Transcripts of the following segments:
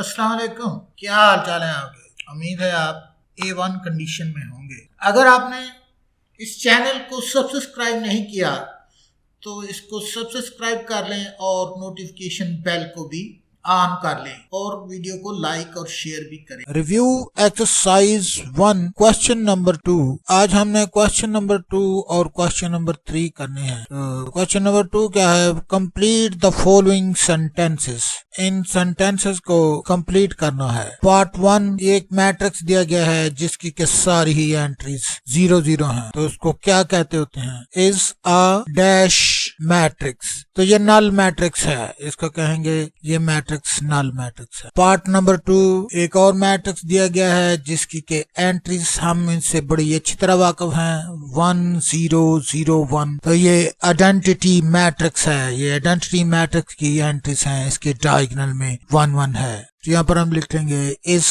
अस्सलाम वालेकुम, क्या हाल चाल है आपके। उम्मीद है आप A1 कंडीशन में होंगे। अगर आपने इस चैनल को सब्सक्राइब नहीं किया तो इसको सब्सक्राइब कर लें और नोटिफिकेशन बेल को भी ऑन कर लें और वीडियो को लाइक और शेयर भी करें। Review exercise 1 question number 2। आज हमने क्वेश्चन नंबर 2 और क्वेश्चन नंबर 3 करने हैं। क्वेश्चन नंबर 2 क्या है? Complete the following sentences. In sentences को कंप्लीट करना है। पार्ट 1 एक मैट्रिक्स दिया गया है जिसकी के सारी ही एंट्रीज 0-0 हैं, तो उसको क्या कहते होते हैं? Is a dash matrix. तो ये नल मैट्रिक्स है, इसको कहेंगे ये मैट्रिक्स नल मैट्रिक्स है। पार्ट नंबर 2 एक और मैट्रिक्स दिया गया है जिसकी के एंट्रीज हम इनसे बड़ी अच्छी तरह वाकिफ हैं, 1 0 0 1। तो ये आइडेंटिटी मैट्रिक्स है। ये आइडेंटिटी मैट्रिक्स की एंट्रीज हैं, इसके डायगोनल में 1 1 है। तो यहाँ पर हम लिख लेंगे इज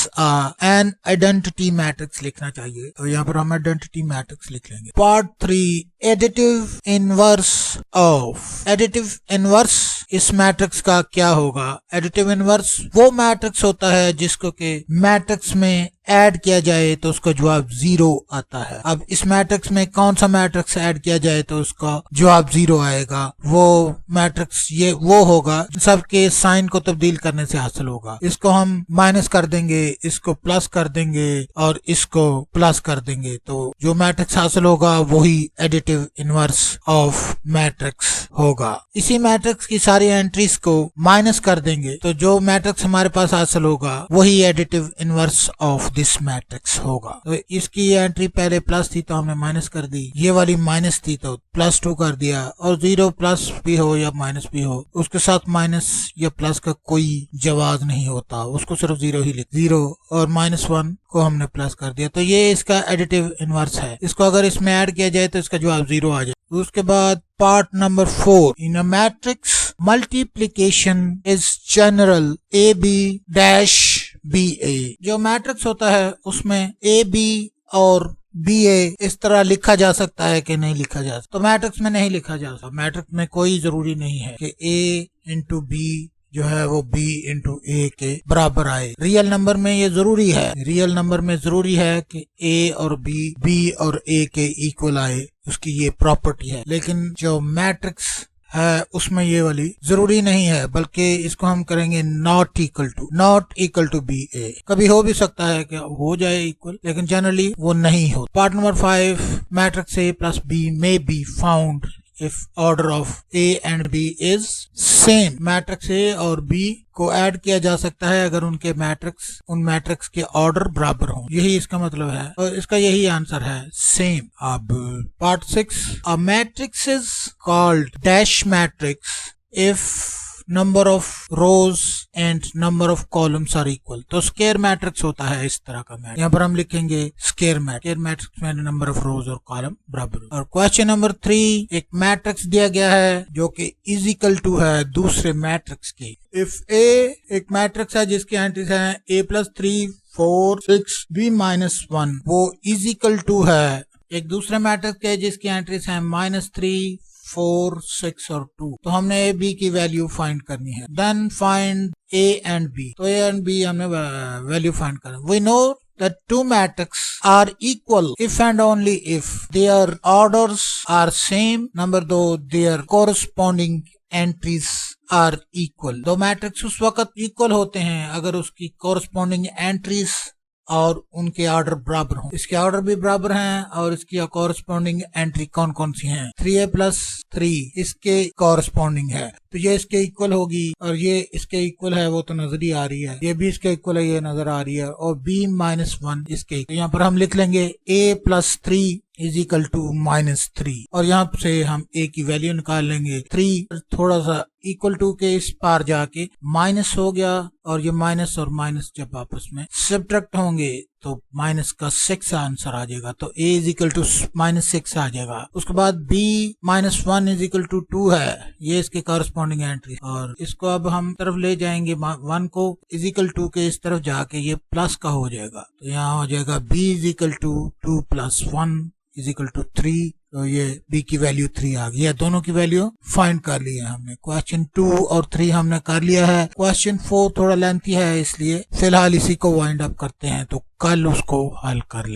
एन आइडेंटिटी मैट्रिक्स लिखना चाहिए, तो यहाँ पर हम आइडेंटिटी मैट्रिक्स लिख लेंगे। Part 3 additive inverse of. Additive inverse इस मैट्रिक्स का क्या होगा? एडिटिव इनवर्स वो मैट्रिक्स होता है जिसको के मैट्रिक्स में ऐड किया जाए तो उसका जवाब 0 आता है। अब इस मैट्रिक्स में कौन सा मैट्रिक्स ऐड किया जाए तो उसका जवाब 0 आएगा? वो मैट्रिक्स ये वो होगा सबके साइन को तब्दील करने से हासिल होगा। इसको हम माइनस कर देंगे, इसको प्लस कर देंगे और इसको प्लस कर देंगे, तो जो मैट्रिक्स हासिल होगा वही एडिटिव इनवर्स ऑफ मैट्रिक्स होगा। इसी मैट्रिक्स की सारी एंट्रीज को माइनस कर देंगे तो जो मैट्रिक्स हमारे पास हासिल होगा वही additive inverse of this matrix होगा। तो इसकी एंट्री पहले प्लस थी तो हमने माइनस कर दी, ये वाली माइनस थी तो +2 कर दिया, और 0 प्लस भी हो या माइनस भी हो उसके साथ माइनस या प्लस का कोई जवाब नहीं होता, उसको सिर्फ 0 ही लिख। 0 और -1 को हमने प्लस कर दिया, तो ये इसका एडिटिव इनवर्स है। इसको अगर इसमें ऐड किया जाए तो इसका जवाब 0 आ जाए। उसके बाद part number 4 in a matrix multiplication is general AB dash BA। जो मैट्रिक्स होता है उसमें AB और BA इस तरह लिखा जा सकता है कि नहीं लिखा जा सकता? तो मैट्रिक्स में नहीं लिखा जा सकता। मैट्रिक्स में कोई जरूरी नहीं है कि A इंटू B जो है वो B इंटू A के बराबर आए। रियल नंबर में ये जरूरी है, रियल नंबर में जरूरी है कि A और B और A के इक्वल आए, उसकी ये प्रॉपर्टी है। लेकिन जो मैट्रिक्स है उसमें ये वाली जरूरी नहीं है, बल्कि इसको हम करेंगे नॉट इक्वल टू BA। कभी हो भी सकता है कि हो जाए इक्वल, लेकिन जनरली वो नहीं हो। Part number 5 matrix A plus B may be found if order of A and B is same। Matrix A और B को ऐड किया जा सकता है अगर उनके उन मैट्रिक्स के ऑर्डर बराबर हों, यही इसका मतलब है, और इसका यही आंसर है सेम। अब part 6 a matrix is called dash matrix if number of rows and number of columns are equal. तो स्क्वायर मैट्रिक्स होता है इस तरह का मैट्रिक्स, यहाँ पर हम लिखेंगे स्क्वायर मैट्रिक्स में नंबर ऑफ रोज और कॉलम बराबर। और क्वेश्चन नंबर 3 एक मैट्रिक्स दिया गया है जो कि इज इक्वल टू है दूसरे मैट्रिक्स के। इफ A एक मैट्रिक्स है जिसकी एंट्रीज हैं A प्लस 3 4 6 B माइनस 1, वो इज इक्वल टू है एक दूसरे मैट्रिक्स के जिसकी एंट्रीज हैं -3 4 6 और 2। तो हमने A B की वैल्यू फाइंड करनी है। Then find A and B। तो A एंड B हमने वैल्यू फाइंड करनी। We know that two matrices are equal if and only if their orders are same। Number 2 their corresponding entries are equal। दो matrix उस वक्त equal होते हैं अगर उसकी corresponding entries और उनके ऑर्डर बराबर हों। इसके ऑर्डर भी बराबर हैं और इसकी कॉरस्पॉन्डिंग एंट्री कौन कौन सी हैं? 3A प्लस 3 इसके कॉरस्पॉन्डिंग है, तो ये इसके इक्वल होगी, और ये इसके इक्वल है वो तो नजर ही आ रही है, ये भी इसके इक्वल है ये नजर आ रही है, और B माइनस 1 इसके। तो यहाँ पर हम लिख लेंगे A plus 3 is equal to -3, और यहाँ से हम A की वैल्यू निकाल लेंगे। 3 थोड़ा सा इक्वल टू के इस पार जाके माइनस हो गया, और ये माइनस और माइनस जब आपस में सब्ट्रैक्ट होंगे तो माइनस का 6 आंसर आ जाएगा, तो A इज इक्वल टू -6 आ जाएगा। उसके बाद B minus 1 is equal to 2 है, ये इसके कॉरस्पॉन्डिंग एंट्री, और इसको अब हम तरफ ले जाएंगे 1 को इज इक्वल टू के इस तरफ जाके ये प्लस का हो जाएगा, तो यहाँ हो जाएगा B is equal to 2 plus 1 is equal to 3 तो ये b की वैल्यू 3 आ गई है। दोनों की वैल्यू फाइंड कर ली है हमने। क्वेश्चन 2 और 3 हमने कर लिया है। क्वेश्चन 4 थोड़ा लेंथी है, इसलिए फिलहाल इसी को वाइंड अप करते हैं, तो कल उसको हल कर लेंगे।